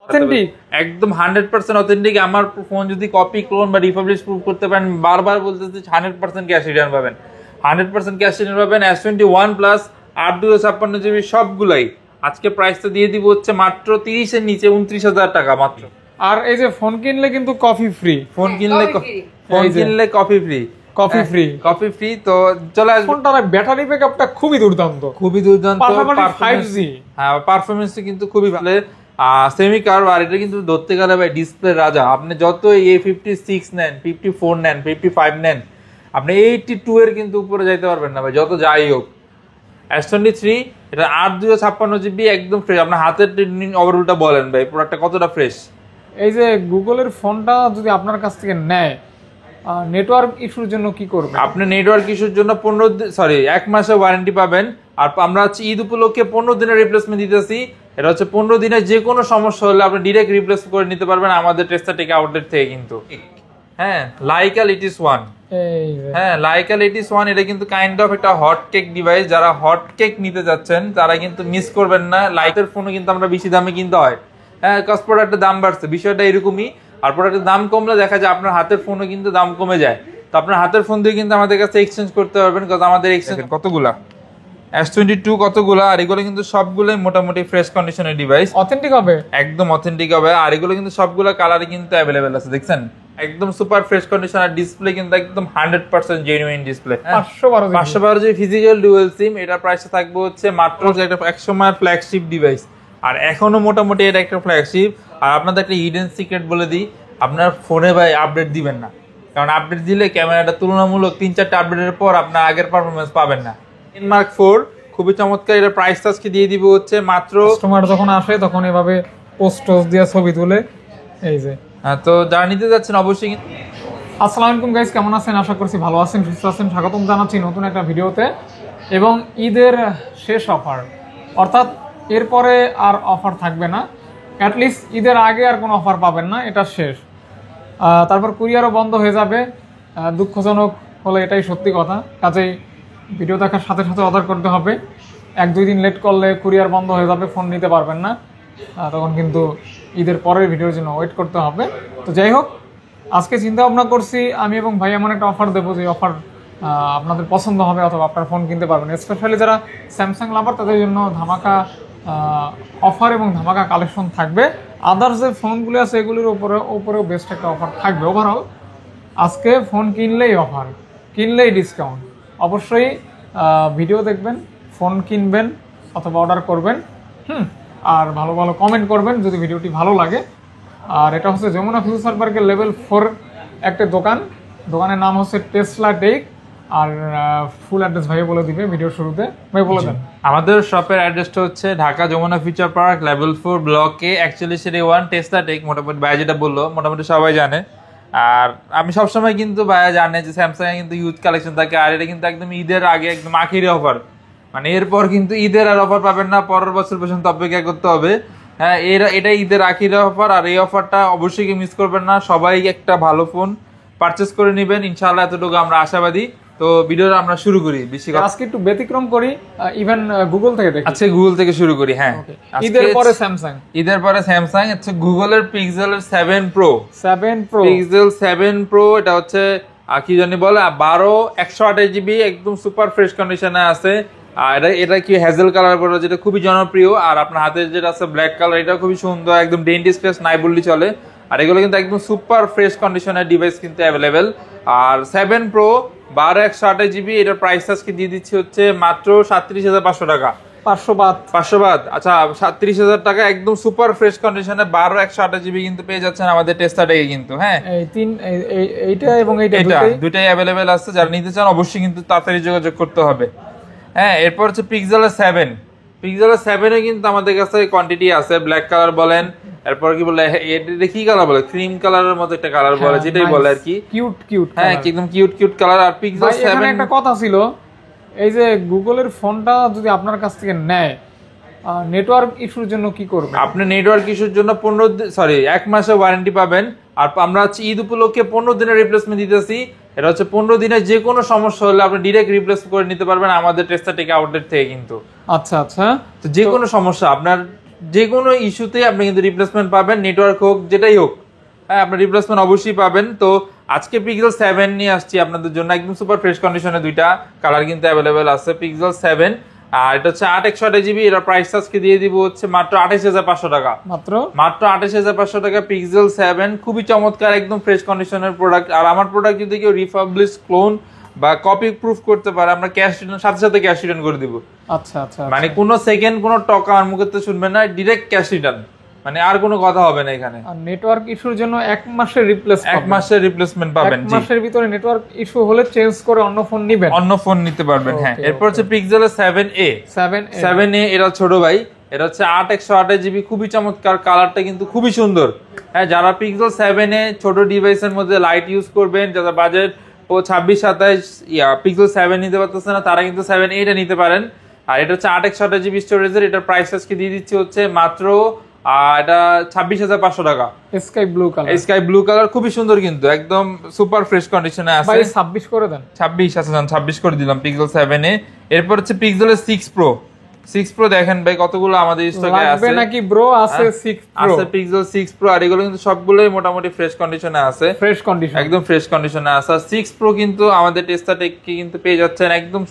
Authentic, একদম 100% authentic. আমার phone যদি কপি, ক্লোন বা রিপাবলিশ প্রুফ করতে পারেন, বারবার বলতেছি 100% ক্যাশ রিটার্ন পাবেন, 100% ক্যাশ রিটার্ন পাবেন। S21 প্লাস 8/256 GB সবগুলাই আজকে প্রাইসটা দিয়ে দিব হচ্ছে মাত্র 30-এর নিচে 29,000 টাকা মাত্র। আর এই যে ফোন কিনলে কিন্তু কফি ফ্রি, ফোন কিনলে coffee free, coffee free, coffee free. তো চলে আসবে। ফোনটার ব্যাটারি ব্যাকআপটা খুবই দুর্দান্ত, খুবই দুর্দান্ত, পাশাপাশি 5G। হ্যাঁ, পারফরম্যান্স কিন্তু খুবই ভালো। সেমি কার্ভ, আর এটা কিন্তু ধরতে গেলে ভাই ডিসপ্লে রাজা। আপনি যত A56 নেন, 54 নেন, 55 নেন, আপনি 82 এর কিন্তু উপরে যাইতে পারবেন না ভাই, যত যাই হোক। S23 এটা 8/256 GB একদম ফ্রেশ। আপনার হাতের ওভারঅলটা বলেন ভাই, প্রোডাক্টটা কতটা ফ্রেশ। এই যে গুগলের ফোনটা যদি আপনার কাছ থেকে নেয়, নেটওয়ার্ক ইস্যুর জন্য কি করবে? আপনি নেটওয়ার্ক ইস্যুর জন্য 1 মাসের ওয়ারেন্টি পাবেন। আর আমরা হচ্ছে ঈদ উপলক্ষে 15 দিনের রিপ্লেসমেন্ট দিতেছি। এটা হচ্ছে 15 দিনে যে কোনো সমস্যা হলে আপনি ডিরেক্ট রিপ্লেস করে নিতে পারবেন আমাদের টেস্টা টেক আউটলেট থেকে কিন্তু। হ্যাঁ, লাইকা লিটিস 1, হ্যাঁ লাইকা লিটিস 1 এটা কিন্তু কাইন্ড অফ একটা হট কেক ডিভাইস। যারা হট কেক নিতে যাচ্ছেন তারা কিন্তু মিস করবেন না। লাইটের ফোনও কিন্তু আমরা বেশি দামে কিনতে হয়, হ্যাঁ, কজ প্রোডাক্টের দাম বাড়ছে, বিষয়টা এরকমই। আর প্রোডাক্টের দাম কমলে দেখা যায় আপনার হাতের ফোনও কিন্তু দাম কমে যায়। তো আপনার হাতের ফোন দিয়ে কিন্তু আমাদের কাছে এক্সচেঞ্জ করতে পারবেন, কারণ আমাদের এক্সচেঞ্জ কতগুলা S22 কতগুলা, আর এগুলো কিন্তু সবগুলোই মোটামুটি ফ্রেশ কন্ডিশনের ডিভাইস, অথেন্টিক হবে, একদম অথেন্টিক হবে। আর এগুলো কিন্তু সবগুলো কালারে কিন্তু অ্যাভেলেবেল আছে, দেখছেন একদম সুপার ফ্রেশ কন্ডিশন। আর ডিসপ্লে কিন্তু একদম 100% জেনুইন ডিসপ্লে। 512 যে ফিজিক্যাল ডুয়াল সিম, এটা প্রাইসটা থাকবে হচ্ছে মাত্র একটা এক সময়ের ফ্ল্যাগশিপ ডিভাইস, আর এখনো মোটামুটি এটা একটা ফ্ল্যাগশিপ। আর আপনাদের একটা হিডেন সিক্রেট বলে দিই, আপনার ফোনে ভাই আপডেট দিবেন না, কারণ আপডেট দিলে ক্যামেরাটা তুলনামূলক 3-4টা আপডেটের পর আপনার আগের পারফরমেন্স পাবেন না। Mark 4 খুবই চমৎকার। এটা প্রাইস আজকে দিয়ে দিব হচ্ছে মাত্র, কাস্টমার যখন আসে তখন এভাবে পোস্ট দিয়ে ছবি তুলে। এই যে তো যারা নিতে যাচ্ছেন অবশ্যই। আসসালামু আলাইকুম গাইস, কেমন আছেন? আশা করছি ভালো আছেন, সুস্থ আছেন। স্বাগতম জানাচ্ছি নতুন একটা ভিডিওতে। এবং ঈদের শেষ অফার, অর্থাৎ এরপরে আর অফার থাকবে না, অ্যাটলিস্ট ঈদের আগে আর কোনো অফার পাবেন না, এটা শেষ। তারপর কুরিয়ারও বন্ধ হয়ে যাবে, দুঃখজনক হলে এটাই সত্যি কথা। কাজেই ভিডিও দেখার সাথে সাথে অর্ডার করতে হবে। 1-2 দিন লেট করলে কুরিয়ার বন্ধ হয়ে যাবে, ফোন নিতে পারবেন না, তখন কিন্তু ঈদের পরের ভিডিওর জন্য ওয়েট করতে হবে। তো যাই হোক, আজকে চিন্তা ভাবনা করছি আমি এবং ভাই এমন একটা অফার দেবো যে অফার আপনাদের পছন্দ হবে অথবা আপনার ফোন কিনতে পারবেন। স্পেশালি যারা স্যামসাং লাভার তাদের জন্য ধামাকা অফার এবং ধামাকা কালেকশন থাকবে। আদার্স যে ফোনগুলো আছে এগুলির উপরেও বেস্ট একটা অফার থাকবে। ওভারঅল আজকে ফোন কিনলেই অফার, কিনলেই ডিসকাউন্ট। অবশ্যই ভিডিও দেখবেন, ফোন কিনবেন অথবা অর্ডার করবেন, আর ভালো ভালো কমেন্ট করবেন যদি ভিডিওটি ভালো লাগে। আর এটা হচ্ছে যমুনা ফিউচার পার্কের লেভেল 4 একটা দোকান, দোকানের নাম হচ্ছে টেসলা টেক। আর ফুল অ্যাড্রেস ভাই বলে দিবে ভিডিওর শুরুতে। ভাই বলে দেন। আমাদের শপের অ্যাড্রেসটা হচ্ছে Dhaka Jamuna future park level 4 block A 41 Tesla Tech. মোটামুটি ভাই যেটা বললো মোটামুটি সবাই জানে। আর আমি সবসময় কিন্তু ভাইয়া জানে যে স্যামসাং এ কিন্তু ইউজ কালেকশন থাকে, আর এটা কিন্তু একদম ঈদের আগে একদম আখিরি অফার, মানে এরপর কিন্তু ঈদের আর অফার পাবেন না, পরের বছর পর্যন্ত অপেক্ষা করতে হবে। হ্যাঁ, এটা ঈদের আখিরি অফার, আর এই অফারটা অবশ্যই মিস করবেন না। সবাই একটা ভালো ফোন পারচেস করে নেবেন ইনশাআল্লাহ, এতটুকু আমরা আশাবাদী। তো ভিডিওটা আমরা শুরু করি, বেশি কথা আজকে একটু ব্যতিক্রম করি, ইভেন গুগল থেকে দেখি। আচ্ছা, গুগল থেকে শুরু করি। হ্যাঁ, ঈদের পরে স্যামসাং, ঈদের পরে স্যামসাং হচ্ছে গুগলের পিক্সেল 7 Pro, পিক্সেল 7 Pro। এটা হচ্ছে কি জানি বলে 128GB একদম সুপার ফ্রেশ কন্ডিশনে আছে। আর এটা কি হ্যাজেল কালার করে, যেটা খুবই জনপ্রিয়। আর আপনার হাতে যেটা আছে ব্ল্যাক কালার, এটা খুবই সুন্দর, একদম ডেন্টি স্ক্র্যাচ নাই বললেই চলে। আর এগুলো কিন্তু একদম সুপার ফ্রেশ কন্ডিশনের ডিভাইস কিন্তু অ্যাভেলেবেল। আর 7 Pro 128GB, এটার প্রাইস আজকে দিয়ে দিচ্ছি হচ্ছে মাত্র 37,500 টাকা। 500 বাদ, আচ্ছা 37,000 টাকা একদম সুপার ফ্রেশ কন্ডিশনে 128GB কিন্তু পেয়ে যাচ্ছেন আমাদের টেস্টা থেকে কিন্তু। হ্যাঁ, এইটা এবং এইটা দুইটাই অ্যাভেলেবেল আছে। যারা নিতে চান অবশ্যই কিন্তু তাড়াতাড়ি যোগাযোগ করতে হবে। হ্যাঁ, এরপর হচ্ছে পিক্সেল 7 এ কিন্তু আমাদের কাছে কোয়ান্টিটি আছে। ব্ল্যাক কালার বলেন, এরপর কি বলে এটা কি কালার বলে, ক্রিম কালারের মতো একটা কালার বলে, যেটাই বলে আর কি, কিউট। হ্যাঁ, একদম কিউট কালার। আর পিক্সেল 7 একটা কথা ছিল, এই যে গুগলের ফোনটা যদি আপনার কাছ থেকে নেয়, নেটওয়ার্ক ইস্যুর জন্য কি করবে? আপনি নেটওয়ার্ক ইস্যুর জন্য 1 মাসের ওয়ারেন্টি পাবেন। আর আমরা হচ্ছে ঈদ উপলক্ষে 15 দিনের রিপ্লেসমেন্ট দিতেছি। এটা হচ্ছে 15 দিনে যে কোনো সমস্যা হলে আপনি ডিরেক্ট রিপ্লেস করে নিতে পারবেন আমাদের টেস্টা টেক আউটলেট থেকে কিন্তু। আচ্ছা, তো যে কোনো সমস্যা আপনার যে কোনো ইস্যুতে আপনি কিন্তু রিপ্লেসমেন্ট পাবেন, নেটওয়ার্ক হোক যেটাই হোক, হ্যাঁ আপনার রিপ্লেসমেন্ট অবশ্যই পাবেন। তো আজকে পিক্সেল 7 নিয়ে আসছি আপনাদের জন্য, একদম সুপার ফ্রেশ কন্ডিশনে, দুইটা কালার কিন্তু অ্যাভেলেবেল আছে। পিক্সেল 7 আর এটা হচ্ছে 8/128GB, এটা প্রাইস আজকে দিয়ে দিব হচ্ছে মাত্র 28,500 টাকা, মাত্র 28,500 টাকা পিক্সেল 7। খুবই চমৎকার, একদম ফ্রেশ কন্ডিশনের প্রোডাক্ট। আর আমার প্রোডাক্ট যদি কেউ রিফাবলিশ, ক্লোন বা কপি প্রুফ করতে পারে, আমরা ক্যাশ রিটার্ন সাথে সাথে ক্যাশ রিটার্ন করে দিব। আচ্ছা আচ্ছা, মানে কোনো সেকেন্ড কোনো টাকা আমার মুখে তো শুনবেন না, ডিরেক্ট ক্যাশ রিটার্ন, মানে আর কোনো কথা হবে না এখানে। আর নেটওয়ার্ক ইস্যুর জন্য 1 মাসের এক মাসের রিপ্লেসমেন্ট পাবেন। 1 মাসের ভিতরে নেটওয়ার্ক ইস্যু হলে চেঞ্জ করে অন্য ফোন নেবেন, অন্য ফোন নিতে পারবেন। হ্যাঁ, এরপর হচ্ছে পিক্সেলের 7a। 7a এটা ছোট ভাই, এটা হচ্ছে 8/128GB, খুবই চমৎকার, কালারটা কিন্তু খুবই সুন্দর। হ্যাঁ, যারা পিক্সেল 7a ছোট ডিভাইসের মধ্যে লাইট ইউজ করবেন, যারা বাজেট 26-27 পিক্সেল 7 নিতে পারতেছে না, তারা কিন্তু 7a টা নিতে পারেন। আর এটা হচ্ছে 8/128GB স্টোরেজের, এটার প্রাইস আজকে দিয়ে দিচ্ছি হচ্ছে মাত্র এটা 26,500 টাকা। স্কাই ব্লু কালার খুবই সুন্দর, কিন্তু একদম সুপার ফ্রেশ কন্ডিশনে আছে। ভাই 26 করে দেন। 26 আছে, 26 করে দিলাম পিক্সেল 7 এ। এরপর হচ্ছে পিক্সেলের 6 প্রো দেখেন ভাই কতগুলো আমাদের স্টকে আছে। লাগবে নাকি ব্রো? আছে 6 প্রো, আছে পিক্সেল 6 প্রো, আর এগুলো কিন্তু সবগুলোই মোটামুটি ফ্রেশ কন্ডিশনে আছে, ফ্রেশ কন্ডিশন, একদম একদম ফ্রেশ কন্ডিশনে আছে। আর 6 প্রো কিন্তু আমাদের টেস্টাটেক কিন্তু পেয়ে যাচ্ছেন একদম,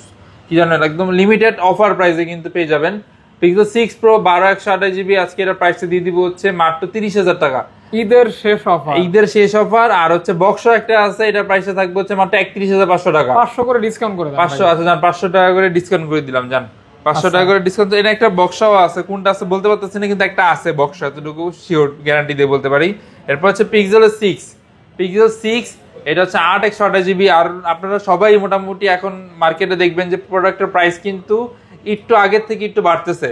কি জানেন, একদম লিমিটেড অফার প্রাইসে কিন্তু পেয়ে যাবেন। পিক্সেল 6 প্রো 12/128GB, আজকে এর প্রাইস দিয়ে দিব হচ্ছে মাত্র 30,000 টাকা। ঈদের শেষ অফার, ঈদের শেষ অফার। আর হচ্ছে বক্সও একটা আছে, এটার প্রাইসে থাকবে হচ্ছে মাত্র 31,500 টাকা। 500 করে ডিসকাউন্ট করে দেন। 500 আছে, জান 500 টাকা করে ডিসকাউন্ট করে দিলাম, জান 500 টাকা করে ডিসকাউন্ট। এটা একটা বক্সও আছে, কোনটা আছে বলতে পারতেছি না, কিন্তু একটা আছে বক্স, এতটুকু শিওর গ্যারান্টি দিয়ে বলতে পারি। এরপর হচ্ছে পিক্সেলের 6, এটা হচ্ছে 8/128GB। আর আপনারা সবাই মোটামুটি এখন মার্কেটে দেখবেন যে প্রোডাক্টের প্রাইস কিন্তু একটু আগের থেকে একটু বাড়তেছে।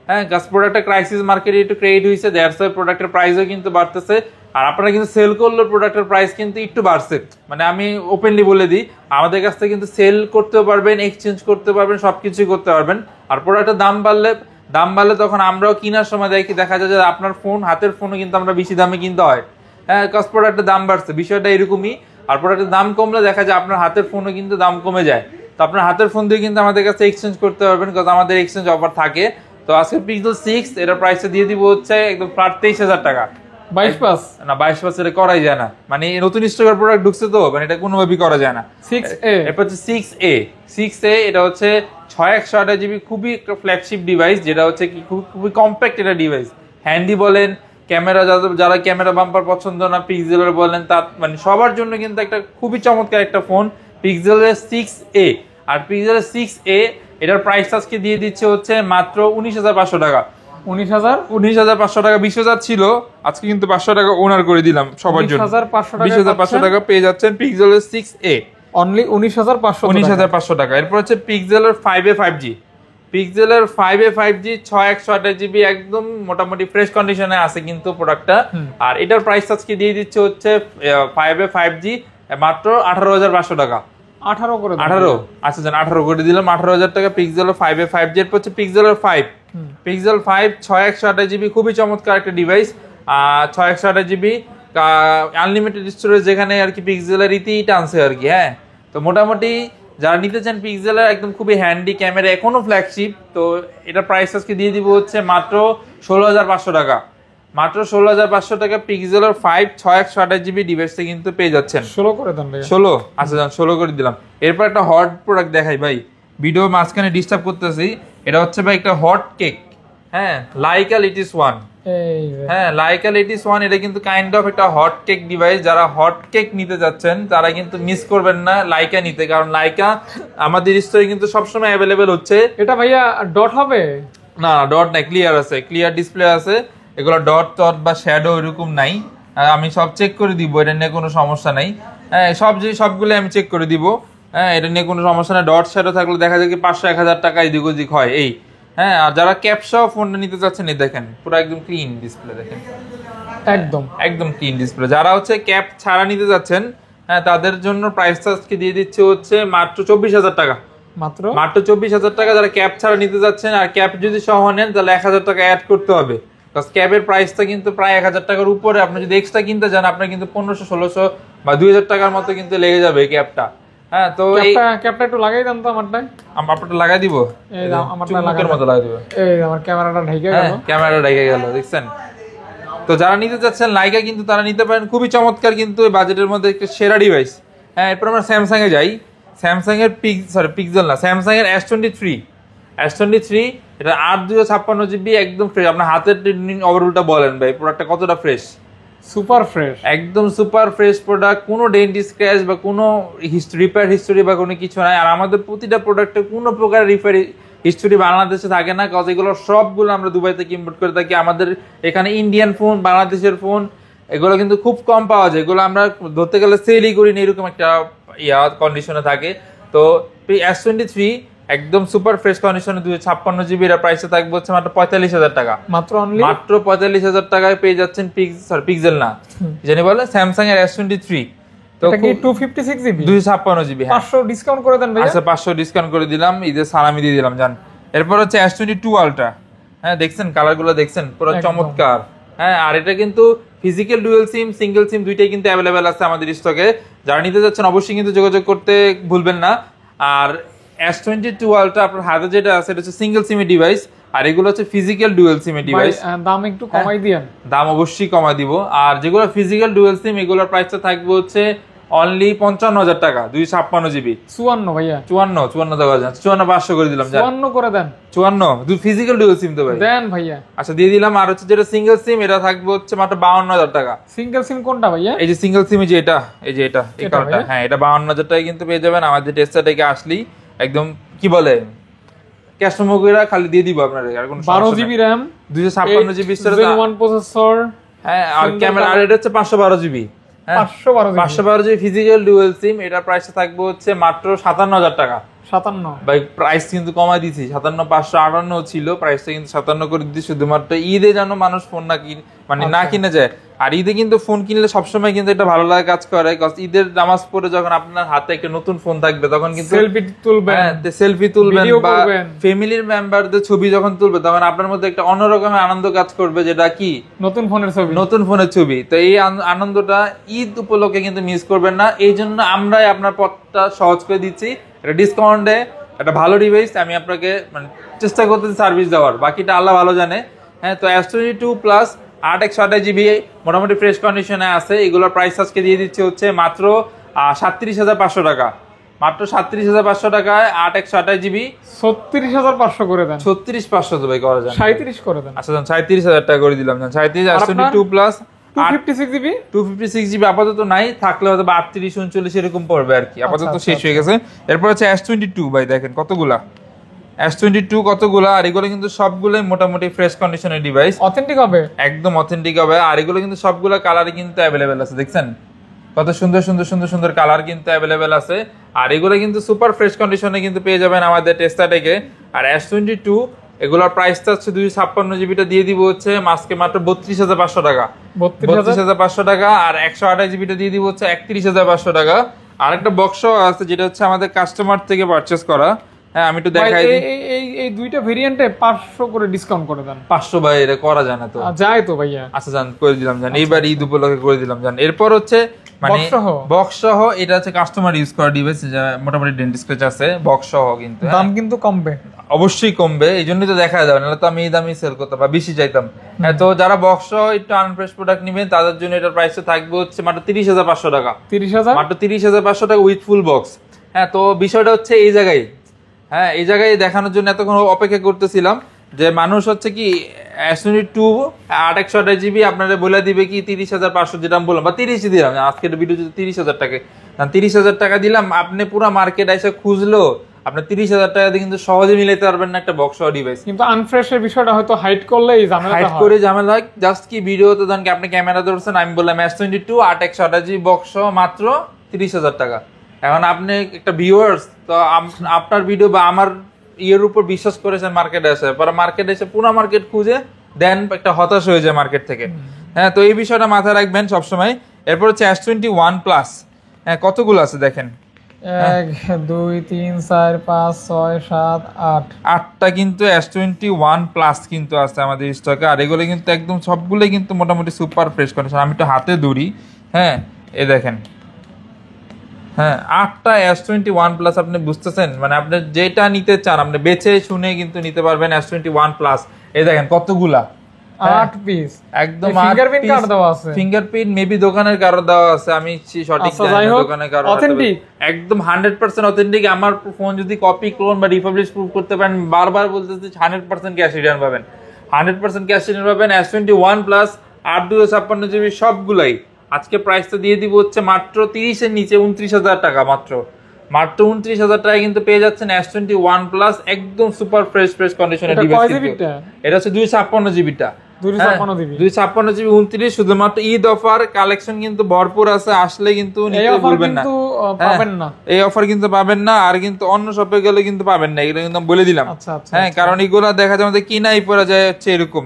হ্যাঁ, গাছ প্রোডাক্টের ক্রাইসিস মার্কেটে একটু ক্রিয়েট হয়েছে, দ্যাটস ওয়াই প্রোডাক্টের প্রাইসও কিন্তু বাড়তেছে। আর আপনারা কিন্তু সেল করলে প্রোডাক্টের প্রাইস কিন্তু একটু বাড়ছে, মানে আমি ওপেনলি বলে দিই, আমাদের কাছ থেকে কিন্তু সেল করতেও পারবেন, এক্সচেঞ্জ করতে পারবেন, সবকিছুই করতে পারবেন। আর প্রোডাক্টের দাম বাড়লে তখন আমরাও কেনার সময় দেখা যায় যে আপনার ফোন, হাতের ফোনও কিন্তু আমরা বেশি দামে কিনতে হয়। হ্যাঁ, কাজ প্রোডাক্টের দাম বাড়ছে, বিষয়টা এরকমই। আর প্রোডাক্টের দাম কমলে দেখা যায় আপনার হাতের ফোনও কিন্তু দাম কমে যায়। তো আপনার হাতের ফোন দিয়ে কিন্তু আমাদের কাছে এক্সচেঞ্জ করতে পারবেন, কারণ আমাদের এক্সচেঞ্জ অফার থাকে। তো আজকে পিক্সেল 6 এটার প্রাইসে দিয়ে দিব হচ্ছে একদম ফ্ল্যাট 23,000 টাকা। 22 না 22 এটা করাই যায় না, মানে নতুন স্টকের প্রোডাক্ট ঢুকছে তো, মানে এটা কোনোভাবেই করা যায় না। 6a, এরপর হচ্ছে 6a, এটা হচ্ছে 6/128GB, খুবই একটা ফ্ল্যাগশিপ ডিভাইস, যেটা হচ্ছে কি খুবই কম্প্যাক্ট একটা ডিভাইস। হ্যান্ডি বলেন, ক্যামেরা, যারা ক্যামেরা বাম্পার পছন্দ না, পিক্সেলের বলেন, তার মানে সবার জন্য কিন্তু একটা খুবই চমৎকার একটা ফোন পিক্সেলের 6a। আর পিক্সেলের 6a এটার প্রাইস আজকে দিয়ে দিচ্ছে হচ্ছে মাত্র 19,500 টাকা। 19,500 টাকা, 20,000 ছিল, আজকে কিন্তু 500 টাকা ওনার করে দিলাম সবার জন্য। 20,500 টাকা পেয়ে যাচ্ছেন পিক্সেলের 6a, অনলি 19,500 টাকা। এরপর হচ্ছে পিক্সেলের 5G, 6/128GB, একদম মোটামুটি ফ্রেশ কন্ডিশনে আছে কিন্তু প্রোডাক্টটা। আর এটার প্রাইস আজকে দিয়ে দিচ্ছে হচ্ছে 5G মাত্র 18,500 টাকা। 18 করে 18, আচ্ছা জান 18 করে দিলাম, 18,000 টাকা পিক্সেলের 5G। এরপর হচ্ছে পিক্সেলের 5, 6/128GB, খুবই চমৎকার একটা ডিভাইস। 6/128GB আনলিমিটেড স্টোরেজ, যেখানে আর কি পিক্সেলের ইতি টানছে আর কি। হ্যাঁ, তো মোটামুটি যারা নিতে চান পিক্সেলের একদম খুবই হ্যান্ডি ক্যামেরা, এখনো ফ্ল্যাগশিপ, তো এটা প্রাইস আজকে দিয়ে দিব হচ্ছে মাত্র 16,500 টাকা। মাত্র 16,500 টাকা পিক্সেলের 5 6/128GB ডিভাইসটা কিন্তু পেয়ে যাচ্ছেন। 16 করে দেন ভাই। 16, আচ্ছা জান 16 করে দিলাম। এরপর একটা হট প্রোডাক্ট দেখাই ভাই, ভিডিও মাঝখানে ডিস্টার্ব করতেছি। এটা হচ্ছে ভাই একটা হট কেক। হ্যাঁ, লাইকা লিটিস 1। হ্যাঁ, লাইকা লিটিস 1, এটা কিন্তু কাইন্ড অফ একটা হট কেক ডিভাইস। যারা হট কেক নিতে যাচ্ছেন তারা কিন্তু মিস করবেন না লাইকা নিতে, কারণ লাইকা আমাদের স্টোরে কিন্তু সবসময় অ্যাভেলেবেল হচ্ছে। এটা ভাইয়া ডট হবে? না, ডট নাই, ক্লিয়ার আছে, ক্লিয়ার ডিসপ্লে আছে। এগুলো ডট বা শ্যাডো এরকম নাই। আমি সব চেক করে দিব, এটা নিয়ে কোনো সমস্যা নাই। হ্যাঁ, সবগুলো আমি চেক করে দিব। হ্যাঁ, এটা নিয়ে কোনো সমস্যা নাই। ডট শ্যাডো থাকলে দেখা যায় কি 500-1000 টাকা এদিক ওদিক হয় এই। হ্যাঁ, আর যারা ক্যাপসহ ফোনটা নিতে চাচ্ছেন, এই দেখেন পুরো একদম ক্লিন ডিসপ্লে, দেখেন একদম ক্লিন ডিসপ্লে। যারা হচ্ছে ক্যাপ ছাড়া নিতে যাচ্ছেন, হ্যাঁ, তাদের জন্য প্রাইস আজকে দিয়ে দিচ্ছে হচ্ছে মাত্র 24,000 টাকা। মাত্র 24,000 টাকা যারা ক্যাপ ছাড়া নিতে যাচ্ছেন। আর ক্যাপ যদি সহ নেন তাহলে 1,000 টাকা অ্যাড করতে হবে, কারণ ক্যাপের প্রাইসটা কিন্তু প্রায় 1,000 টাকার উপরে। আপনি যদি এক্সট্রা কিনতে যান, আপনার কিন্তু 1,500, 1,600 বা 2,000 টাকার মতো কিন্তু লেগে যাবে ক্যাপটা। হ্যাঁ, তো এই ক্যাপটা একটু লাগাই দেন তো আমারটায়। আপনারটা লাগাই দিব, এই আমারটা চুমুকের মতো লাগাই দিব। এই আমার ক্যামেরাটা ঢেকে গেল, ক্যামেরাটা ঢেকে গেল, দেখছেন? তো যারা নিতে চাচ্ছেন লাইকা কিন্তু তারা নিতে পারেন, খুবই চমৎকার কিন্তু এই বাজেটের মধ্যে একটা সেরা ডিভাইস। হ্যাঁ, এরপর আমরা স্যামসাং এ যাই। স্যামসাং এর পিক্সেল না, স্যামসাং এর S23 এটা 8/256 GB, একদম ফ্রেশ। আপনার হাতের ওভারঅলটা বলেন ভাই, প্রোডাক্টটা কতটা ফ্রেশ? সুপার ফ্রেশ, একদম সুপার ফ্রেশ প্রোডাক্ট, কোনো ডেন্ট স্ক্র্যাচ বা কোনো রিপেয়ার হিস্টোরি বা কোনো কিছু নাই। আর আমাদের প্রতিটা প্রোডাক্টে কোনো প্রকার রিপেয়ার হিস্টোরি বাংলাদেশে থাকে না, কারণ এগুলো সবগুলো আমরা দুবাই থেকে ইম্পোর্ট করে থাকি। আমাদের এখানে ইন্ডিয়ান ফোন, বাংলাদেশের ফোন, এগুলো কিন্তু খুব কম পাওয়া যায়। এগুলো আমরা ধরতে গেলে সেলই করি না, এরকম একটা কন্ডিশনে থাকে। তো S23 একদম সুপার ফ্রেশ কন্ডিশনে 256 GB, এর প্রাইসে থাকবে হচ্ছে মাত্র 45,000 টাকা। মাত্র 45,000 টাকায় পেয়ে যাচ্ছেন পিক্সেল না, জানি বলে স্যামসাং এর S23। তো এটা কি 256 GB 256 GB, হ্যাঁ 500 ডিসকাউন্ট করে দেন ভাই। আচ্ছা 500 ডিসকাউন্ট করে দিলাম, ঈদের সালামি দিয়ে দিলাম জান। এরপর হচ্ছে S22 আলট্রা। হ্যাঁ, দেখছেন কালারগুলো, দেখছেন পুরো চমৎকার। হ্যাঁ, আর এটা কিন্তু ফিজিক্যাল ডুয়াল সিম, সিঙ্গেল সিম দুইটাই কিন্তু অ্যাভেলেবেল আছে আমাদের স্টকে। যারা নিতে যাচ্ছেন অবশ্যই কিন্তু যোগাযোগ করতে ভুলবেন না। আর S22 আলট্রা আপনার হাতে যেটা আছে এটা হচ্ছে সিঙ্গেল সিমের ডিভাইস, আর এগুলো হচ্ছে ফিজিক্যাল ডুয়াল সিমের ডিভাইস। দাম একটু কমাই দিয়েন। দাম অবশ্যই কমাই দিব। আর যেগুলো ফিজিক্যাল ডুয়াল সিম এগুলোর প্রাইসটা থাকবে হচ্ছে অনলি 55,000 টাকা, 256 GB। 54 ভাইয়া, 54 দেওয়া যায়, 54,500 করে দিলাম। 54 করে দেন। 54 ফিজিক্যাল ডুয়াল সিম তো ভাই দেন ভাইয়া। আচ্ছা দিয়ে দিলাম। আর হচ্ছে যেটা সিঙ্গেল সিম এটা থাকবে হচ্ছে মাত্র 52,000 টাকা। সিঙ্গেল সিম কোনটা ভাইয়া? এই যে সিঙ্গেল সিম, যে এটা, এই যে এটা, এই কালারটা, হ্যাঁ এটা 52,000 টাকায় কিন্তু পেয়ে যাবেন আমাদের টেস্টার থেকে আসলেই। একদম কি বলে ক্যাশ মেমোরা খালি দিয়ে দিব আপনাদের, আর কোনো 12 GB RAM, 256 GB storage, Zen 1 processor. হ্যাঁ, আর ক্যামেরা, আর এটা হচ্ছে 512 GB। 512 GB physical dual SIM, এটার প্রাইসটা থাকবে হচ্ছে মাত্র 57,000 টাকা। 57 ভাই প্রাইস কিন্তু কমাই দিয়েছি, 57,558 ছিল, প্রাইসটা কিন্তু 57 করে দিচ্ছি শুধুমাত্র ঈদে যেন মানুষ ফোন না না কিনে যায়। আর ঈদে কিন্তু ফোন কিনলে সবসময় কিন্তু এটা ভালো লাগে কাজ করে, ঈদের নামাজ পড়ে যখন আপনার হাতে একটা নতুন ফোন থাকবে তখন কিন্তু সেলফি তুলবেন বা ফ্যামিলির মেম্বারদের ছবি যখন তুলবে তখন আপনার মধ্যে একটা অন্যরকমের আনন্দ কাজ করবে, যেটা কি নতুন ফোনের ছবি। তো এই আনন্দটা ঈদ উপলক্ষে কিন্তু মিস করবেন না। এই জন্য আমরাই আপনার পথটা সহজ করে দিচ্ছি, একটা ডিসকাউন্টে একটা ভালো ডিভাইস আমি আপনাকে মানে চেষ্টা করতেছি সার্ভিস দেওয়ার, বাকিটা আল্লাহ ভালো জানে। হ্যাঁ, তো S22 প্লাস 8/128 GB মোটামুটি ফ্রেশ কন্ডিশনে আছে। এগুলোর প্রাইস আজকে দিয়ে দিচ্ছে হচ্ছে মাত্র 37,500 টাকা। মাত্র 37,500 টাকায় 8/128 GB 36,500 করে দেন। 36,500 তো ভাই করা যায়, 37 করে দেন। আচ্ছা 37,000 টাকা করে দিলাম। 37 S22 প্লাস 256 GB আপাতত নাই, থাকলে হয়তো 38 39 এরকম পড়বে আর কি, আপাতত শেষ হয়ে গেছে। এরপর হচ্ছে S22 ভাই, দেখেন কতগুলা S22 কতগুলা, আর এগুলো কিন্তু সবগুলোই মোটামুটি ফ্রেশ কন্ডিশনের ডিভাইস, অথেন্টিক হবে, একদম অথেন্টিক হবে। আর এগুলো কিন্তু সবগুলা কালারই কিন্তু অ্যাভেলেবেল আছে, দেখছেন কত সুন্দর সুন্দর সুন্দর সুন্দর কালার কিন্তু অ্যাভেলেবেল আছে। আর এগুলো কিন্তু সুপার ফ্রেশ কন্ডিশনে কিন্তু পেয়ে যাবেন আমাদের টেস্টা থেকে। আর S22 এগুলোর প্রাইসটা হচ্ছে 256 জিবিটা দিয়ে দিব হচ্ছে মাসকে মাত্র 32,500 টাকা, 32,500 টাকা। আর 128 জিবিটা দিয়ে দিব হচ্ছে 31,500 টাকা। আর একটা বক্স আছে যেটা হচ্ছে আমাদের কাস্টমার থেকে পারচেজ করা। হ্যাঁ, আমি একটু দেখাই দিই, এই দুইটা ভেরিয়েন্টে 500 করে ডিসকাউন্ট করে দেন। 500 ভাই এটা করা যায় না তো? যায় তো ভাইয়া। আচ্ছা জান, করে দিলাম জান, এইবার ঈদ উপলক্ষে করে দিলাম জান। এরপর হচ্ছে মানে বক্স সহ, এটা হচ্ছে কাস্টমার ইউজ করা ডিভাইস, যা মোটামুটি ডেন্ট স্ক্র্যাচ আছে, বক্স সহ কিন্তু দাম কিন্তু কমবে, অবশ্যই কমবে, এই জন্যই তো দেখা যাবে, নাহলে তো আমি এই দামই সেল করতাম বা বেশি চাইতাম। হ্যাঁ, তো যারা বক্স সহ একটু আনফ্রেশ প্রোডাক্ট নেবেন তাদের জন্য এটার প্রাইসটা থাকবে হচ্ছে মাত্র 30,500 টাকা। 30,000 মাত্র 30,500 টাকা উইথ ফুল বক্স। হ্যাঁ, তো বিষয়টা হচ্ছে এই জায়গায়, হ্যাঁ এই জায়গায় দেখানোর জন্য এতক্ষণ অপেক্ষা করতেছিলাম যে মানুষ হচ্ছে কি S22 8/128 GB আপনারা বলে দিবে কি 30,500, যেটা আমি বললাম, বা 30 দিলাম আজকের ভিডিও, 30,000 টাকা, 30,000 টাকা দিলাম, আপনি পুরো মার্কেট এসে খুঁজলো আপনার 30,000 টাকা দিয়ে কিন্তু সহজে মিলাইতে পারবেন না একটা বক্স ডিভাইস। কিন্তু আনফ্রেশের বিষয়টা হয়তো হাইড করলে এই ঝামেলা, হাইড করে ঝামেলা, জাস্ট কি ভিডিওতে দেন কি আপনি ক্যামেরা ধরছেন, আমি বললাম S22 8/128 GB বক্স মাত্র 30,000 টাকা। এখন আপনি একটা ভিউয়ার্স তো আপনার ভিডিও বা আমার ইয়ের উপর বিশ্বাস করেছেন মার্কেটে এসে, পরে মার্কেটে এসে পুরো মার্কেট খুঁজে দেন একটা হতাশ হয়ে যায় মার্কেট থেকে। হ্যাঁ, তো এই বিষয়টা মাথায় রাখবেন সবসময়। এরপর হচ্ছে S21 প্লাস, হ্যাঁ কতগুলো আছে দেখেন, 1 2 3 4 5 6 7 8 8টা কিন্তু S21 প্লাস কিন্তু আছে আমাদের স্টকে। আর এগুলো কিন্তু একদম সবগুলোই কিন্তু মোটামুটি সুপার ফ্রেশ কন্ডিশন। আমি একটু হাতে ধরি, হ্যাঁ এই দেখেন হ্যাঁ 8টা S21 প্লাস আপনি বুঝতেছেন, মানে আপনি যেটা নিতে চান আপনি বেছে শুনে কিন্তু নিতে পারবেন S21 প্লাস। এই দেখেন কতগুলা 8 পিস একদম ফিঙ্গারপ্রিন্ট কার্ড দেওয়া আছে, ফিঙ্গারপ্রিন্ট মেবি দোকানের কারো দেওয়া আছে, আমি সঠিক জানি না দোকানের কারো। অথেন্টিক, একদম 100% অথেন্টিক। আমার ফোন যদি কপি ক্লোন বা রিপাবলিশ প্রুফ করতে পারেন, বারবার বলতেছি 100% ক্যাশ রিটার্ন পাবেন, 100% ক্যাশ রিটার্ন পাবেন। S21 প্লাস 8/256 GB সবগুলাই আজকে প্রাইসটা দিয়ে দিব হচ্ছে মাত্র 30 এর নিচে 29,000 টাকা। মাত্র 29,000 টাকায় কিন্তু পেয়ে যাচ্ছেন S21 প্লাস একদম সুপার ফ্রেশ কন্ডিশনের ডিভাইস। এটা হচ্ছে 256 জিবিটা, 256 জিবি 29, শুধুমাত্র ঈদ অফার কালেকশন কিন্তু ভরপুর আছে, আসলে কিন্তু নিতে ভুলবেন না, পাবেন না এই অফার কিন্তু পাবেন না, আর কিন্তু অন্য শপে গেলে কিন্তু পাবেন না, এটা কিন্তু বলে দিলাম। হ্যাঁ কারণ এগুলা দেখা যায় আমাদের কিনাই পড়া যায় হচ্ছে এরকম।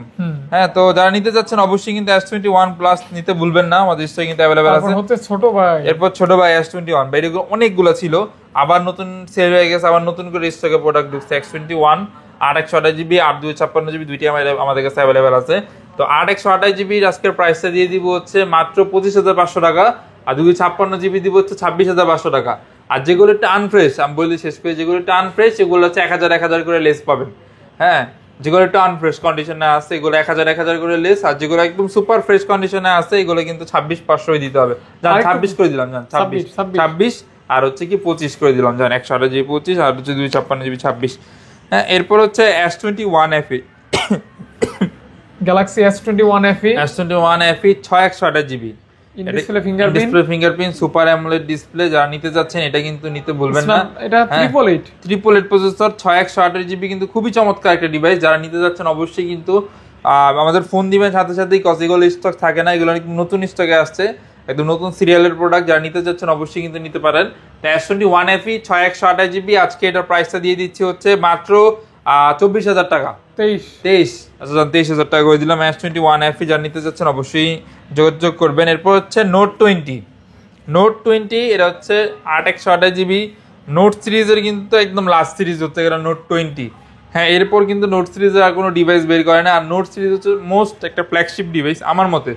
হ্যাঁ তো যারা নিতে যাচ্ছেন অবশ্যই কিন্তু S21 প্লাস নিতে ভুলবেন না, আমাদের স্টকে কিন্তু अवेलेबल আছে। ছোট ভাই, এরপর ছোট ভাই S21 ভাই, এগুলো অনেকগুলো ছিল, আবার নতুন সেল হয়ে গেছে, আবার নতুন করে স্টকে প্রোডাক্ট ঢুকছে। S21 8/128 GB 8/256 GB দুইটি আমাদের কাছে अवेलेबल আছে। তো 8/128 GB আজকের প্রাইসটা দিয়ে দিব হচ্ছে মাত্র 25,500 টাকা, আর 256 GB দিব হচ্ছে 26,500 টাকা। আর যেগুলো একটু আনফ্রেশ, আমি বলি শেষ করে, যেগুলো একটু আনফ্রেশ এগুলো হচ্ছে 1000 করে লেস পাবেন। হ্যাঁ যেগুলো একটু আনফ্রেশ কন্ডিশনে আছে এগুলো 1000 করে লেস, আর যেগুলো একদম সুপার ফ্রেশ কন্ডিশনে আছে এগুলো কিন্তু 26,500 দিতে হবে। জান 26 করে দিলাম, জান 26 আর হচ্ছে কি 25 করে দিলাম, জান 128 GB 25 আর হচ্ছে 256 GB 26। হ্যাঁ এরপর হচ্ছে S21 FE, Galaxy S21 FE 6/128 GB display fingerprint super AMOLED display. যারা নিতে যাচ্ছেন এটা কিন্তু নিতে ভুলবেন না। এটা 888 প্রসেসর 6/128 GB কিন্তু খুবই চমৎকার একটা ডিভাইস। যারা নিতে যাচ্ছেন অবশ্যই কিন্তু আমাদের ফোন দিবেন সাথে সাথেই, এগুলো স্টক থাকে না, এগুলো নতুন স্টকে আসছে, একদম নতুন সিরিয়ালের প্রোডাক্ট। যারা নিতে যাচ্ছেন অবশ্যই কিন্তু নিতে পারেন। S21 FE 6/128 GB আজকে এটার প্রাইসটা দিয়ে দিচ্ছি হচ্ছে মাত্র 24,000 টাকা, 23 আচ্ছা 23,000 টাকা করে দিলাম। S21 FE যারা নিতে যাচ্ছেন অবশ্যই যোগাযোগ করবেন। এরপর হচ্ছে নোট 20 এটা হচ্ছে 8/128 GB নোট সিরিজের কিন্তু একদম লাস্ট সিরিজ হচ্ছে গেল নোট 20। হ্যাঁ এরপর কিন্তু নোট সিরিজের আর কোনো ডিভাইস বের করে না, আর নোট সিরিজ হচ্ছে মোস্ট একটা ফ্ল্যাগশিপ ডিভাইস আমার মতে।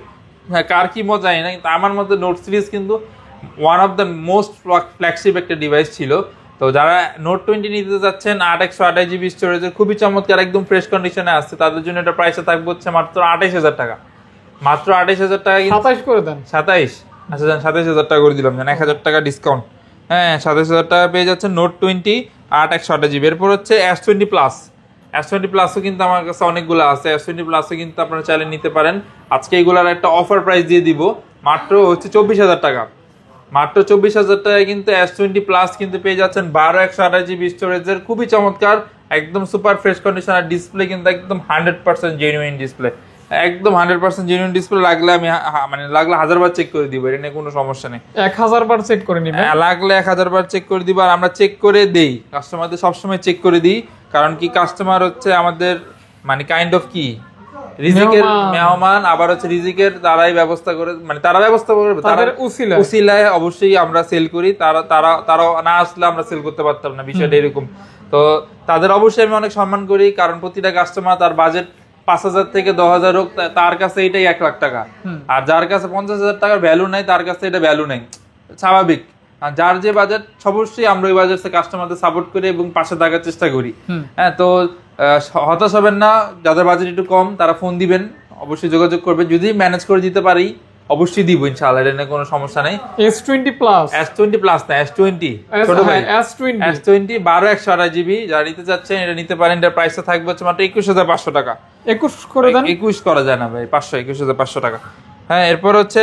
হ্যাঁ কার কি মত জানি না, কিন্তু আমার মতে নোট সিরিজ কিন্তু one of the most flagship একটা ডিভাইস ছিল। তো যারা নোট 20 নিতে যাচ্ছেন 8/128 GB স্টোরেজের খুবই চমৎকার একদম ফ্রেশ কন্ডিশনে আসছে, তাদের জন্য এটা প্রাইসটা থাকবে হচ্ছে মাত্র 28,000 টাকা, মাত্র 28,000 টাকা। 27 করে দেন, 27 আচ্ছা জান 27,000 টাকা করে দিলাম, জান 1,000 টাকা ডিসকাউন্ট। হ্যাঁ 27,000 টাকা পেয়ে যাচ্ছে নোট 20 8/128 GB। এরপর হচ্ছে S20 প্লাস, S20 প্লাসও কিন্তু আমার কাছে অনেকগুলো আছে, S20 প্লাসও কিন্তু আপনারা চাইলে নিতে পারেন। আজকে এইগুলার একটা অফার প্রাইস দিয়ে দিব মাত্র হচ্ছে 24,000 টাকা, মাত্র 24,000 টাকায় কিন্তু S20 প্লাস কিন্তু পেয়ে যাচ্ছেন 12/128 GB স্টোরেজের খুবই চমৎকার একদম সুপার ফ্রেশ কন্ডিশন, আর ডিসপ্লে কিন্তু একদম 100% জেনুইন ডিসপ্লে, একদম 100% জেনুইন ডিসপ্লে। লাগলে আমি মানে লাগলে 1000 বার চেক করে দিব, এটা নিয়ে কোনো সমস্যা নেই, 1000 বার চেক করে নিবেন, লাগলে 1000 বার চেক করে দিব। আর আমরা চেক করে দেই, কাস্টমারদের সবসময় চেক করে দিই, কারণ কি কাস্টমার হচ্ছে আমাদের মানে কাইন্ড অফ কি রিজিকের মেহমান, আবার হচ্ছে রিজিকের তারাই ব্যবস্থা করে, মানে তারা ব্যবস্থা করবে, তাদের উসিলায় অবশ্যই আমরা সেল করি, তারা না আসলে আমরা সেল করতে পারতাম না, বিষয়টা এরকম। তো তাদের অবশ্যই আমি অনেক সম্মান করি, কারণ প্রতিটা কাস্টমার তার বাজেট 5,000 থেকে 10,000 হোক, তার কাছে এটাই 1 লাখ টাকা, আর যার কাছে 50,000 টাকার ভ্যালু নাই তার কাছে এটা ভ্যালু নেই, স্বাভাবিক। যার যে বাজেট অবশ্যই আমরা ওই বাজেটে কাস্টমারদের সাপোর্ট করি এবং পাশে থাকার চেষ্টা করি। হ্যাঁ তো হতাশ হবেন না, যাদের বাজেট একটু কম তারা ফোন দিবেন, অবশ্যই যোগাযোগ করবে, যদি ম্যানেজ করে দিতে পারি অবশ্যই দিব ইনশাআল্লাহ, এটা নিয়ে কোনো সমস্যা নেই। S20 প্লাস না S20 ছোট ভাই, S20 12/128 GB যারা নিতে চাচ্ছেন এটা নিতে পারেন। এর প্রাইসটা থাকবে হচ্ছে মাত্র 21,500 টাকা, 21 করে দেন, 21 করা যায় না ভাই, 21,500 টাকা। হ্যাঁ এরপর হচ্ছে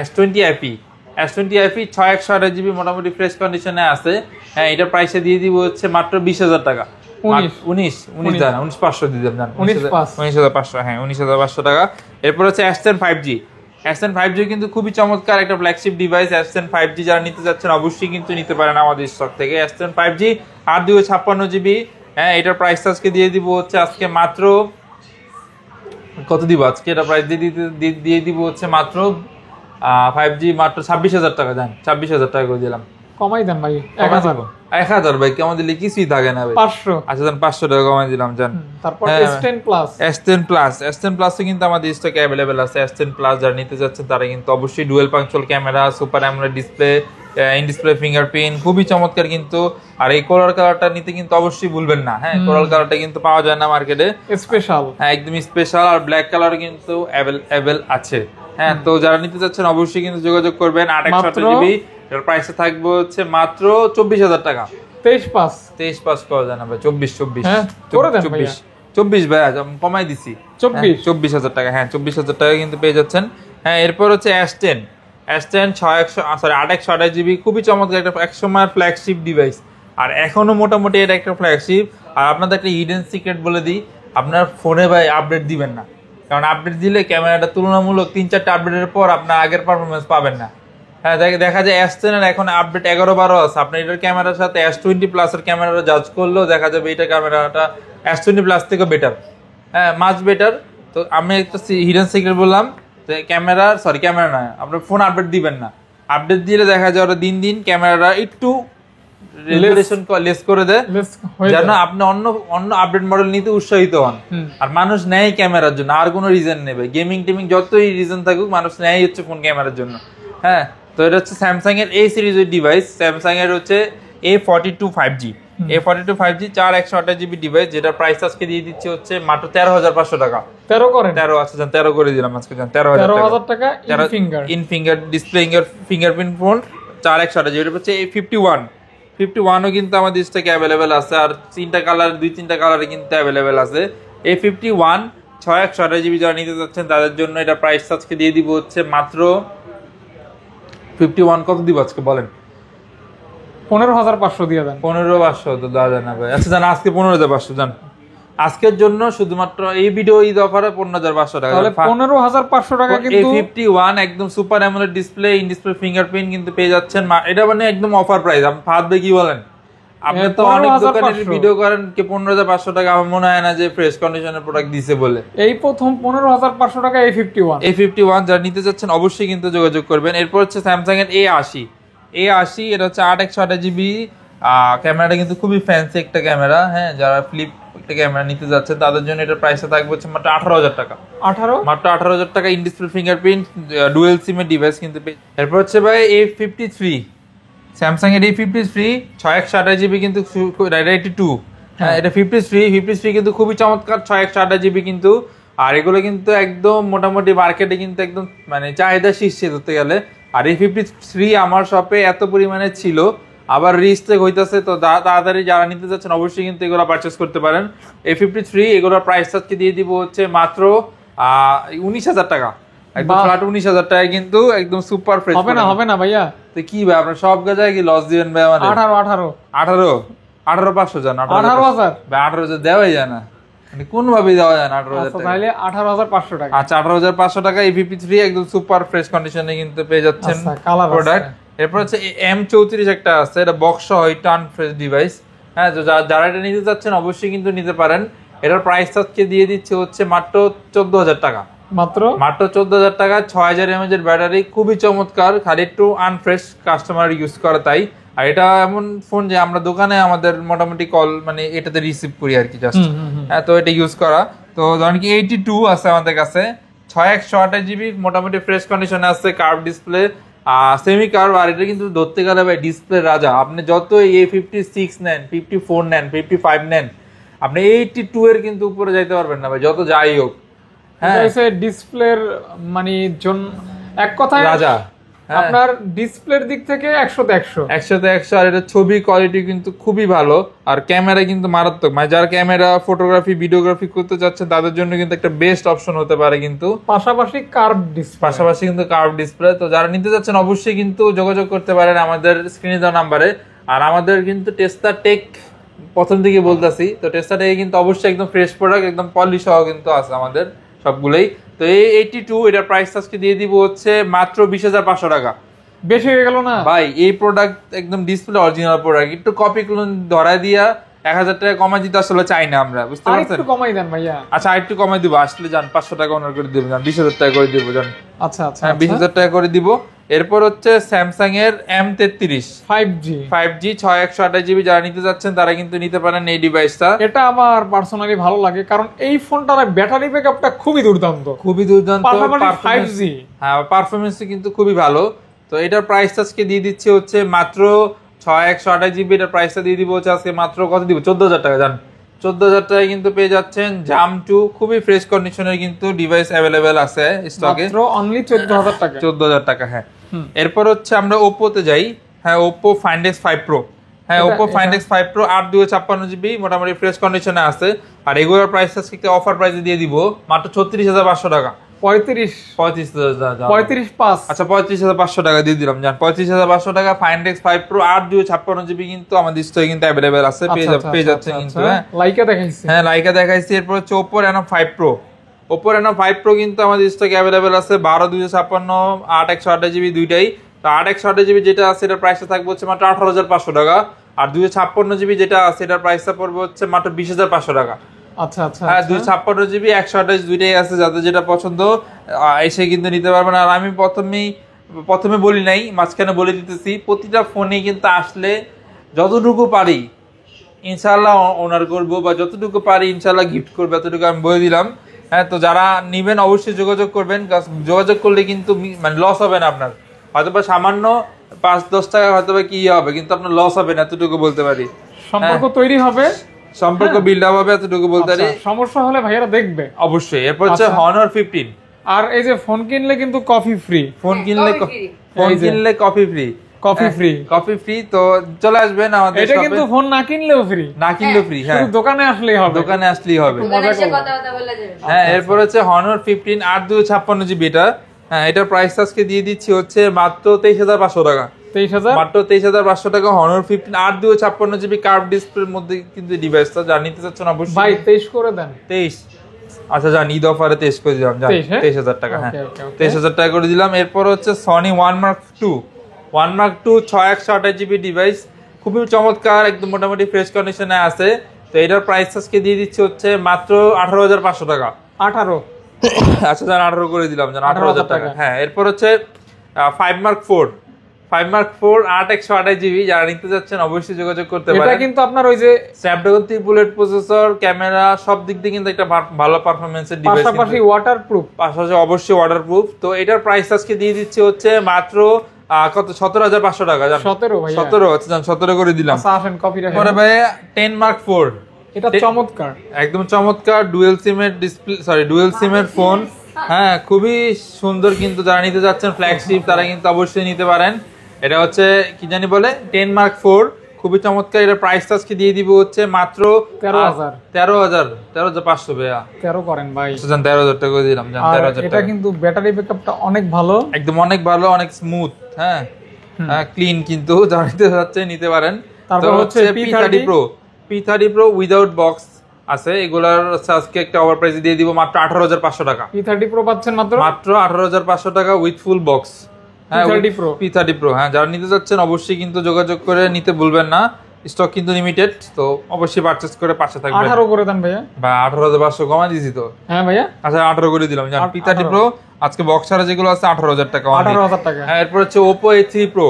S20 FE 6/128 GB মোটামুটি ফ্রেশ কন্ডিশনে আছে। হ্যাঁ এটার প্রাইসে দিয়ে দিব হচ্ছে মাত্র 20,000 টাকা, 19,500 দিয়ে দেন, 19,500, হ্যাঁ 19,500 টাকা। এরপর হচ্ছে S10 5G কিন্তু খুবই চমৎকার একটা ফ্ল্যাগশিপ ডিভাইস। S10 5G যারা নিতে যাচ্ছেন অবশ্যই কিন্তু নিতে পারেন আমাদের স্টক থেকে। S10 5G 8/256 GB, হ্যাঁ এটার প্রাইস আজকে দিয়ে দিব হচ্ছে আজকে মাত্র কত দিব, আজকে এটা প্রাইস দিয়ে দিব হচ্ছে মাত্র 5G মাত্র 26,000 টাকা, জান 26,000 টাকা করে দিলাম, কমাই দেন ভাই 1,000 ভাই, কেমন দিলে কিছুই থাকে না ভাই, 500 আচ্ছা জান 500 টাকা কমাই দিলাম, জান। তারপর S10 প্লাস কিন্তু আমাদের স্টকে अवेलेबल আছে। S10 প্লাস যারা নিতে যাচ্ছেন তারা কিন্তু অবশ্যই dual punctual camera, super AMOLED display, in display fingerprint, খুবই চমৎকার কিন্তু। আর এই কোরাল কালারটা নিতে কিন্তু অবশ্যই ভুলবেন না, হ্যাঁ কোরাল কালারটা কিন্তু পাওয়া যায় না মার্কেটে, স্পেশাল, হ্যাঁ একদম স্পেশাল। আর ব্ল্যাক কালার কিন্তু অ্যাভেলেবল আছে, হ্যাঁ তো যারা নিতে চাচ্ছেন অবশ্যই কিন্তু যোগাযোগ করবেন। 8/128GB এর প্রাইসে থাকবে হচ্ছে মাত্র 24,000 টাকা। 23/5 পাওয়া যায় না ভাই, 24 হ্যাঁ করে দেন ভাইয়া। 24 ভাই কমাই দিছি, 24,000 টাকা, হ্যাঁ 24,000 টাকা কিন্তু পেয়ে যাচ্ছেন। হ্যাঁ এরপর হচ্ছে S10 8/128GB, খুবই চমৎকার একটা এক সময়ের ফ্ল্যাগশিপ ডিভাইস, আর এখনো মোটামুটি এটা একটা ফ্ল্যাগশিপ। আর আপনাদের একটা হিডেন সিক্রেট বলে দিই, আপনার ফোনে ভাই আপডেট দিবেন না, কারণ আপডেট দিলে ক্যামেরাটা তুলনামূলক 3-4টা আপডেটের পর আপনার আগের পারফরমেন্স পাবেন না। হ্যাঁ দেখা যায় S10 এর এখন আপডেট 11-12 আছে, আপনি এটার ক্যামেরার সাথে S20 প্লাস এর ক্যামেরা জাজ করলেও দেখা যাবে এটা ক্যামেরাটা S20 প্লাস থেকে বেটার, হ্যাঁ মাচ বেটার। তো আমি একটা হিডেন সিক্রেট বললাম যে ক্যামেরা নয়, আপনার ফোন আপডেট দিবেন না। আপডেট দিলে দেখা যায় ওরা দিন দিন ক্যামেরাটা একটু রেজুলেশন লেস করে দেয়, যেন আপনি অন্য আপডেট মডেল নিতে উৎসাহিত হন। আর মানুষ নেয় ক্যামেরার জন্য, আর কোনো রিজন নেবে, গেমিং টেমিং যতই রিজন থাকুক মানুষ নেয় হচ্ছে ফোন ক্যামেরার জন্য। হ্যাঁ তো এটা হচ্ছে স্যামসাং এর এই সিরিজের ডিভাইস, স্যামসাং এর হচ্ছে A42 5G 4/128GB ডিভাইস, যেটা প্রাইস আজকে দিয়ে দিচ্ছে হচ্ছে মাত্র 13,500 টাকা। 13 আছে, 13 করে দিলাম আজকে, 13,000 টাকা in finger display fingerprint phone 4/128GB। এটা হচ্ছে A51 কিন্তু আমাদের স্টকে অ্যাভেলেবেল আছে, আর 2-3টা কালারে কিন্তু অ্যাভেলেবেল আছে। A51 6/128GB যারা নিতে যাচ্ছেন তাদের জন্য এটা প্রাইস আজকে দিয়ে দিব হচ্ছে মাত্র 51 কত দিব আজকে বলেন? 15,500 দিয়ে দেন। 15,500 তো দেওয়া যায় না ভাই। আচ্ছা জান আজকে 15,500 জান, আজকের জন্য শুধুমাত্র এই ভিডিও ঈদ অফারে 15,500 টাকা। তাহলে 15,500 টাকা কিন্তু A51 একদম super AMOLED display, in display fingerprint কিন্তু পেয়ে যাচ্ছেন। এটা মানে একদম অফার প্রাইস। আপনি ফাঁদবে কি বলেন? আপনি তো অনেক দোকানের ভিডিও করেন কি 15,500 টাকা, আমার মনে হয় না যে ফ্রেশ কন্ডিশনের প্রোডাক্ট দিছে বলে। এই প্রথম 15,500 টাকা A51 যারা নিতে চাচ্ছেন অবশ্যই কিন্তু যোগাযোগ করবেন। এরপর হচ্ছে স্যামসাং এর A80 এটা হচ্ছে 8/128GB, ক্যামেরাটা কিন্তু খুবই ফ্যান্সি একটা ক্যামেরা, হ্যাঁ যারা ফ্লিপ একটা ক্যামেরা নিতে যাচ্ছে তাদের জন্য এটা প্রাইসটা থাকবে হচ্ছে মাত্র 18,000 টাকা। মাত্র 18,000 টাকা, ইন ডিসপ্লে ফিঙ্গারপ্রিন্ট ডুয়েল সিম এর ডিভাইস কিন্তু। এরপর হচ্ছে ভাই A53 স্যামসাং এর A53 6/128GB কিন্তু 82, হ্যাঁ এটা 53 কিন্তু খুবই চমৎকার 6/128GB কিন্তু। আর এগুলো কিন্তু একদম মোটামুটি মার্কেটে কিন্তু একদম মানে চাহিদা শীর্ষে ধরতে গেলে। আর A53 আমার শপে এত পরিমাণে ছিল, আবার রিস্টেক হইতেছে, তো তাড়াতাড়ি যারা নিতে যাচ্ছেন অবশ্যই কিন্তু এগুলো পারচেস করতে পারেন। A53 এগুলোর প্রাইস আজকে দিয়ে দিব হচ্ছে মাত্র 19,000 টাকা, একদম ফ্ল্যাট 19,000 টাকায় কিন্তু একদম সুপার ফ্রেশ। হবে না ভাইয়া, তো কি ভাই আপনার সব গাজায় কি লস দিবেন ভাই আমাদের? 18,500 জান, 18,000 ভাই 18,000 দেওয়াই যায় না, মানে কোন ভাবে দেওয়া যায় না 18,000 টাকা? তাহলে 18,500 টাকা। আচ্ছা 18,500 টাকা A53 একদম সুপার ফ্রেশ কন্ডিশনে কিন্তু পেয়ে যাচ্ছেন প্রোডাক্ট। এরপর হচ্ছে M34 একটা আছে, এটা বক্স সহ টান ফ্রেশ ডিভাইস, হ্যাঁ তো যারা এটা নিতে চাচ্ছেন অবশ্যই কিন্তু নিতে পারেন। এটার প্রাইস আজকে দিয়ে দিচ্ছে হচ্ছে মাত্র 14,000 টাকা, মাত্র 14,000 টাকা। 6,000 mAh এর ব্যাটারি, খুবই চমৎকার, খালি একটু আনফ্রেশ কাস্টমার ইউজ করে তাই। আর এটা এমন ফোন যে আমরা দোকানে আমাদের মোটামুটি কল মানে এটাতে রিসিভ করি আর কি জাস্ট, হ্যাঁ তো এটা ইউজ করা। তো ধরেন কি 82 আছে আমাদের কাছে, 6/128GB মোটামুটি ফ্রেশ কন্ডিশনে আছে, কার্ভ ডিসপ্লে সেমি কার্ভ। আর এটা কিন্তু ধরতে গেলে ভাই ডিসপ্লে রাজা, আপনি যত A56 নেন, 54 নেন, 55 নেন, আপনি 82 এর কিন্তু উপরে যাইতে পারবেন না ভাই, যত যাই হোক। হ্যাঁ ডিসপ্লের মানে এক কথায় রাজা, আপনার ডিসপ্লের দিক থেকে 100তে 100। আর এটা ছবি কোয়ালিটি কিন্তু খুবই ভালো, আর ক্যামেরা কিন্তু মারাত্মক, মানে যারা ক্যামেরা ফটোগ্রাফি ভিডিওগ্রাফি করতে চাচ্ছে তাদের জন্য কিন্তু একটা বেস্ট অপশন হতে পারে কিন্তু। পাশাপাশি কিন্তু কার্ভ ডিসপ্লে। তো যারা নিতে চাচ্ছেন অবশ্যই কিন্তু যোগাযোগ করতে পারেন আমাদের স্ক্রিনে দেওয়া নাম্বারে। আর আমাদের কিন্তু টেস্টা টেক প্রথম থেকে বলতেছি, তো টেস্টা টেকে কিন্তু অবশ্যই একদম ফ্রেশ প্রোডাক্ট, একদম পলিশ সহ কিন্তু আছে আমাদের সবগুলোই। তো এই 82 এটার প্রাইস আজকে দিয়ে দিব হচ্ছে মাত্র 20,500 টাকা। বেশি হয়ে গেল না ভাই? এই প্রোডাক্ট একদম ডিসপ্লে অরিজিনাল প্রোডাক্ট, একটু কপি ক্লোন ধরায় দিয়া 1,000 টাকা কমাই দিতে আসলে চাই না আমরা, বুঝতে পারছেন? একটু কমাই দেন ভাইয়া। আচ্ছা আরেকটু কমাই দিব, আসলে জান 500 টাকা অনার করে দিব, জান 20,000 টাকা করে দিব, জান আচ্ছা আচ্ছা 20,000 টাকা করে দিব। এরপর হচ্ছে স্যামসাং এর M33 5G 6/128GB, যারা নিতে যাচ্ছেন তারা কিন্তু নিতে পারেন এই ডিভাইসটা। এটা আমার পার্সোনালি ভালো লাগে, কারণ এই ফোনটার ব্যাটারি ব্যাকআপটা খুবই দুর্দান্ত, পাশাপাশি 5G, হ্যাঁ পারফরম্যান্স কিন্তু খুবই ভালো। তো এটার প্রাইসটা আজকে দিয়ে দিচ্ছি হচ্ছে মাত্র 6128 GB। এটার প্রাইসটা দিয়ে দিব হচ্ছে আজকে মাত্র কত দিব, 14,000 টাকা। জান 14,000 টাকায় কিন্তু পেয়ে যাচ্ছেন জাম 2, খুবই ফ্রেশ কন্ডিশনের কিন্তু ডিভাইস অ্যাভেলেবেল আছে স্টকে, মাত্র অনলি 14,000 টাকা। 14,000 টাকা, হ্যাঁ। এরপর হচ্ছে আমরা ওপ্পোতে যাই। হ্যাঁ, ওপ্পো ফাইন্ড এক্স 5 প্রো। হ্যাঁ, Oppo find x 5 pro 8/256 GB, মোটামুটি ফ্রেশ কন্ডিশনে আছে। আর এগুলোর প্রাইস আজকে অফার প্রাইসে দিয়ে দিব মাত্র 36,500 টাকা। 35,500 আচ্ছা 35,500 টাকা দিয়ে দিলাম। জান 35,500 টাকা ফাইন্ড এক্স 5 প্রো 8/256 GB কিন্তু আমাদের স্টকে কিন্তু अवेलेबल আছে, পেয়ে যাচ্ছে কিন্তু। হ্যাঁ, লাইকা দেখাইছি। হ্যাঁ, লাইকা দেখাইছি। এরপর হচ্ছে Oppo Reno 5 Pro। Oppo Reno 5 Pro কিন্তু আমাদের স্টকে अवेलेबल আছে 12/256 8/128 GB দুইটাই। তো 8/128 GB যেটা আছে এটার প্রাইসটা থাকবে হচ্ছে মাত্র 18,500 টাকা। আর 256 GB যেটা আছে এটার প্রাইসটা পড়বে হচ্ছে মাত্র 20,500 টাকা। আচ্ছা আচ্ছা। হ্যাঁ, 256 GB 128 দুইটাই আছে, যাদের যেটা পছন্দ এসে কিন্তু নিতে পারবেন। আর আমি প্রথমে বলি নাই, মাঝখানে বলে দিতেছি, প্রতিটা ফোনে কিন্তু আসলে যতটুকু পারি ইনশাআল্লাহ অনার করব, বা যতটুকু পারি ইনশাআল্লাহ গিফট করবো, এতটুকু আমি বলে দিলাম। হ্যাঁ, তো যারা নিবেন অবশ্যই যোগাযোগ করবেন। যোগাযোগ করলে কিন্তু মানে লস হবে না আপনার, হয়তোবা সামান্য 5-10 টাকা হয়তোবা কি হবে, কিন্তু আপনার লস হবে না, এতটুকু বলতে পারি। সম্পর্ক তৈরি হবে, সম্পর্ক বিল্ড আপ হবে, এতটুকু বলতে পারি। সমস্যা হলে ভাইয়ারা দেখবে অবশ্যই। এরপর হচ্ছে Honor 15। আর এই যে ফোন কিনলে কিন্তু কফি ফ্রি, ফোন কিনলে কফি ফ্রি, কফি ফ্রি। তো চলে আসবেন আমাদের এটা কিন্তু ফোন না কিনলেও ফ্রি, ফ্রি। হ্যাঁ, দোকানে আসলেই হবে, হ্যাঁ। এরপর হচ্ছে Honor 15 8/256 GB। এটা হ্যাঁ, এটার প্রাইস আজকে দিয়ে দিচ্ছি হচ্ছে মাত্র 23,500 টাকা। 23,000, মাত্র 23,500 টাকা Honor 15 8/256 GB কার্ভ ডিসপ্লের মধ্যে কিন্তু ডিভাইসটা। যা নিতে চাচ্ছেন অবশ্যই ভাই 23 করে দেন। 23, আচ্ছা জান ঈদ অফারে 23 করে দিলাম। জান 23,000 টাকা। হ্যাঁ, 23,000 টাকা করে দিলাম। এরপর হচ্ছে Sony 1 Mark 2 6128 GB ডিভাইস, খুবই চমৎকার, একদম মোটামুটি ফ্রেশ কন্ডিশনে আছে। তো এটার প্রাইস আজকে দিয়ে দিচ্ছি হচ্ছে মাত্র 18,500 টাকা। 18, আচ্ছা জান 18 করে দিলাম, জান 18,000 টাকা। হ্যাঁ, এরপর হচ্ছে 5 Mark 4 8/128 GB। যারা নিতে যাচ্ছেন অবশ্যই যোগাযোগ করতে পারেন। এটা কিন্তু আপনার ওই যে স্ন্যাপড্রাগন 3 প্রসেসর, ক্যামেরা, সব দিক দিয়ে কিন্তু একটা ভালো পারফরম্যান্সের ডিভাইস, পাশাপাশি ওয়াটারপ্রুফ, অবশ্যই ওয়াটারপ্রুফ। তো এটার প্রাইস আজকে দিয়ে দিচ্ছি হচ্ছে মাত্র কত 17,500 টাকা। জান 17 ভাই, 17, আচ্ছা জান 17 করে দিলাম। আচ্ছা আসেন কপি রাখেন। পরে ভাই 10 Mark 4, এটা চমৎকার, একদম চমৎকার, ডুয়েল সিমের ডিসপ্লে, ডুয়েল সিমের ফোন। হ্যাঁ, খুবই সুন্দর কিন্তু। যারা নিতে যাচ্ছেন ফ্ল্যাগশিপ তারা কিন্তু অবশ্যই নিতে পারেন। এটা হচ্ছে কি জানি বলে 10 Mark 4, খুবই চমৎকার। এটা প্রাইস আজকে দিয়ে দিব হচ্ছে মাত্র 13,500 ভাইয়া। 13 করেন ভাই, জান 13,000 টাকা করে দিলাম। জান 13,000 টাকা। এটা কিন্তু ব্যাটারি ব্যাকআপটা অনেক ভালো, একদম অনেক ভালো, অনেক স্মুথ। হ্যাঁ, ক্লিন কিন্তু। যারা নিতে যাচ্ছে নিতে পারেন। তারপর হচ্ছে P30 Pro উইদাউট বক্স আছে, এগুলার আজকে একটা ওভার প্রাইস দিয়ে দিব মাত্র 18,500 টাকা। P30 Pro পাচ্ছেন মাত্র 18,500 টাকা with full box. P30 Pro। হ্যাঁ, যারা নিতে যাচ্ছেন অবশ্যই কিন্তু যোগাযোগ করে নিতে ভুলবেন না, স্টক কিন্তু লিমিটেড। তো অবশ্যই পারচেজ করে পাশে থাকবেন। 18 করে দেন ভাইয়া। বা 18,500 কমা দিয়েছি তো। হ্যাঁ ভাইয়া, আচ্ছা 18 করে দিলাম। জান P30 Pro আজকে বক্স ছাড়া যেগুলো আছে 18,000 টাকা। 18,000 টাকা। হ্যাঁ, এরপর হচ্ছে Oppo A3 Pro।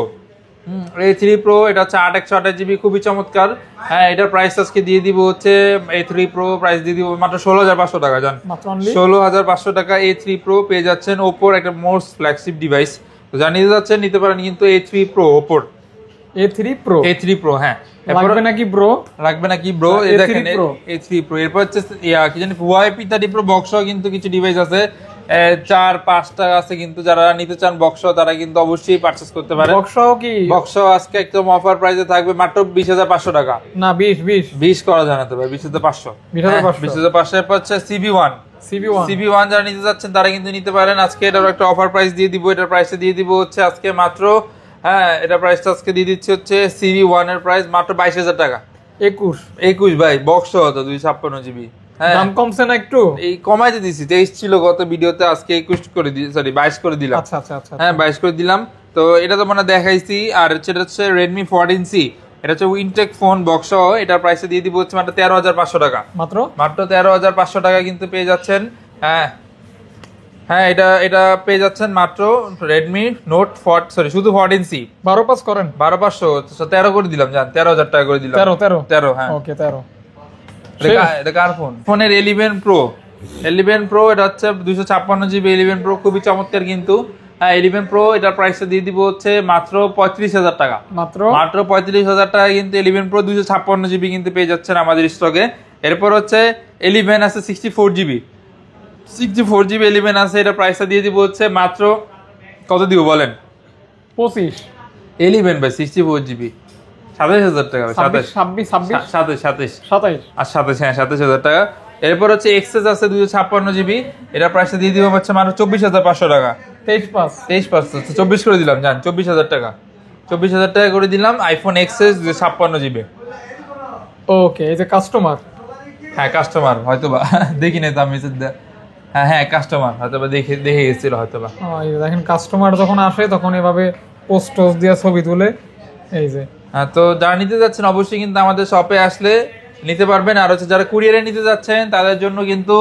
A3 Pro এটা হচ্ছে 8/128 GB, খুবই চমৎকার। হ্যাঁ, এটার প্রাইস আজকে দিয়ে দিব হচ্ছে A3 Pro প্রাইস দিয়ে দিব মাত্র 16,500 টাকা। জান 16,500 টাকা A3 Pro পেয়ে যাচ্ছেন। Oppo একটা মোস্ট ফ্ল্যাগশিপ ডিভাইস। তো জানিয়ে যাচ্ছেন নিতে পারেন কিন্তু A3 Pro Oppo A3 Pro। হ্যাঁ, লাগবে নাকি ব্রো? এই দেখেন A3 Pro। এরপর হচ্ছে কি জানি Huawei P30 Pro বক্স কিন্তু কিছু ডিভাইস আছে, 4-5টা আছে কিন্তু। যারা নিতে চান বক্স তারা কিন্তু অবশ্যই পারচেজ করতে পারেন। বক্স আজকে একদম অফার প্রাইসে থাকবে মাত্র 20,500 টাকা। না 20 করা যায় না তো ভাই, 20,500। 20,500। এরপর হচ্ছে CB1 যারা নিতে যাচ্ছেন তারা কিন্তু নিতে পারেন। আজকে এটার একটা অফার প্রাইস দিয়ে দিব। এটার প্রাইসে দিয়ে দিব হচ্ছে আজকে মাত্র, হ্যাঁ এটা প্রাইসটা আজকে দিয়ে দিচ্ছে হচ্ছে CB1 এর প্রাইস মাত্র 22,000 টাকা। 21 ভাই, বক্স হতো 256 GB। হ্যাঁ, দাম কমছে না একটু? এই কমাইতে দিছি, 23 ছিল গত ভিডিওতে, আজকে 21 করে দিই, সরি 22 করে দিলাম। আচ্ছা আচ্ছা আচ্ছা, হ্যাঁ 22 করে দিলাম। তো এটা তো মানে দেখাইছি। আর সেটা হচ্ছে Redmi 14C, এটা হচ্ছে ইনটেক ফোন বক্স সহ। এটার প্রাইসে দিয়ে দিব হচ্ছে মাত্র 13,500 টাকা। মাত্র 13,500 টাকা কিন্তু পেয়ে যাচ্ছেন। হ্যাঁ, এটা পেয়ে যাচ্ছেন মাত্র Redmi Note 4, সরি শুধু 14C। 12 করেন, 12,500 13 করে দিলাম। জান 13,000 টাকা করে দিলাম। 13। হ্যাঁ ওকে 13। এটা কার ফোন? ফোনের 11 Pro। এটা হচ্ছে 256 GB 11 Pro, খুবই চমৎকার কিন্তু। হ্যাঁ 11 প্রো এটার প্রাইসটা দিয়ে দিব হচ্ছে মাত্র 35,000 টাকা। মাত্র 35,000 টাকা কিন্তু 11 প্রো 256 জিবি কিন্তু পেয়ে যাচ্ছেন আমাদের স্টকে। এরপর হচ্ছে 11 আছে 64 জিবি, 64 জিবি 11 আছে, এটা প্রাইসটা দিয়ে দিব হচ্ছে মাত্র কত দিব বলেন? 25 11 ভাই 64 জিবি 27,000 টাকা। 26 26 27 27 আর 27 হ্যাঁ 27,000 টাকা। এরপর হচ্ছে এক্সেস আছে 256 জিবি, এটা প্রাইসটা দিয়ে দিব হচ্ছে মাত্র 24,500 টাকা। 23 24 করে দিলাম জান, 24,000 টাকা, 24,000 টাকা করে দিলাম। IPhone XS 256 GB. ওকে, এই যে কাস্টমার, হ্যাঁ কাস্টমার হয়তোবা দেখি নাই তো আমি, হ্যাঁ কাস্টমার হয়তোবা দেখে গেছিল হয়তোবা। এই যে দেখেন কাস্টমার যখন আসে তখন এভাবে পোস্ট দিয়ে ছবি তুলে, এই যে হ্যাঁ তো যারা নিতে যাচ্ছেন অবশ্যই কিন্তু আমাদের শপে আসলে নিতে পারবেন। আর হচ্ছে যারা কুরিয়ারে নিতে যাচ্ছেন তাদের জন্য কিন্তু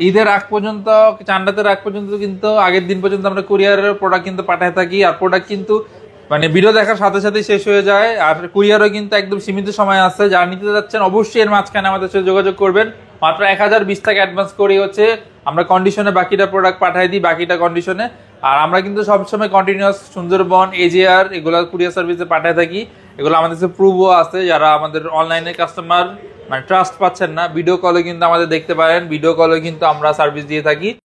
ঈদের আগ পর্যন্ত, চান্দাতের আগ পর্যন্ত কিন্তু আগের দিন পর্যন্ত আমরা কুরিয়ারের প্রোডাক্ট কিন্তু পাঠায় থাকি। আর প্রোডাক্ট কিন্তু মানে ভিডিও দেখার সাথে সাথে শেষ হয়ে যায়। আর কুরিয়ারও কিন্তু একদম সীমিত সময় আছে। যারা নিতে যাচ্ছেন অবশ্যই এর মাঝখানে আমাদের সাথে যোগাযোগ করবেন। মাত্র 1020 টাকা অ্যাডভান্স করে হচ্ছে আমরা কন্ডিশনে বাকিটা প্রোডাক্ট পাঠিয়ে দিই, বাকিটা কন্ডিশনে। আর আমরা কিন্তু সবসময় কন্টিনিউয়াস সুন্দরবন, এজিআর এগুলো কুরিয়ার সার্ভিসে পাঠিয়ে থাকি। এগুলো আমাদের কাছে প্রুভও আছে। যারা আমাদের অনলাইনে কাস্টমার মানে ট্রাস্ট পাচ্ছেন না, ভিডিও কলে কিন্তু আমাদের দেখতে পারেন, ভিডিও কলে কিন্তু আমরা সার্ভিস দিয়ে থাকি।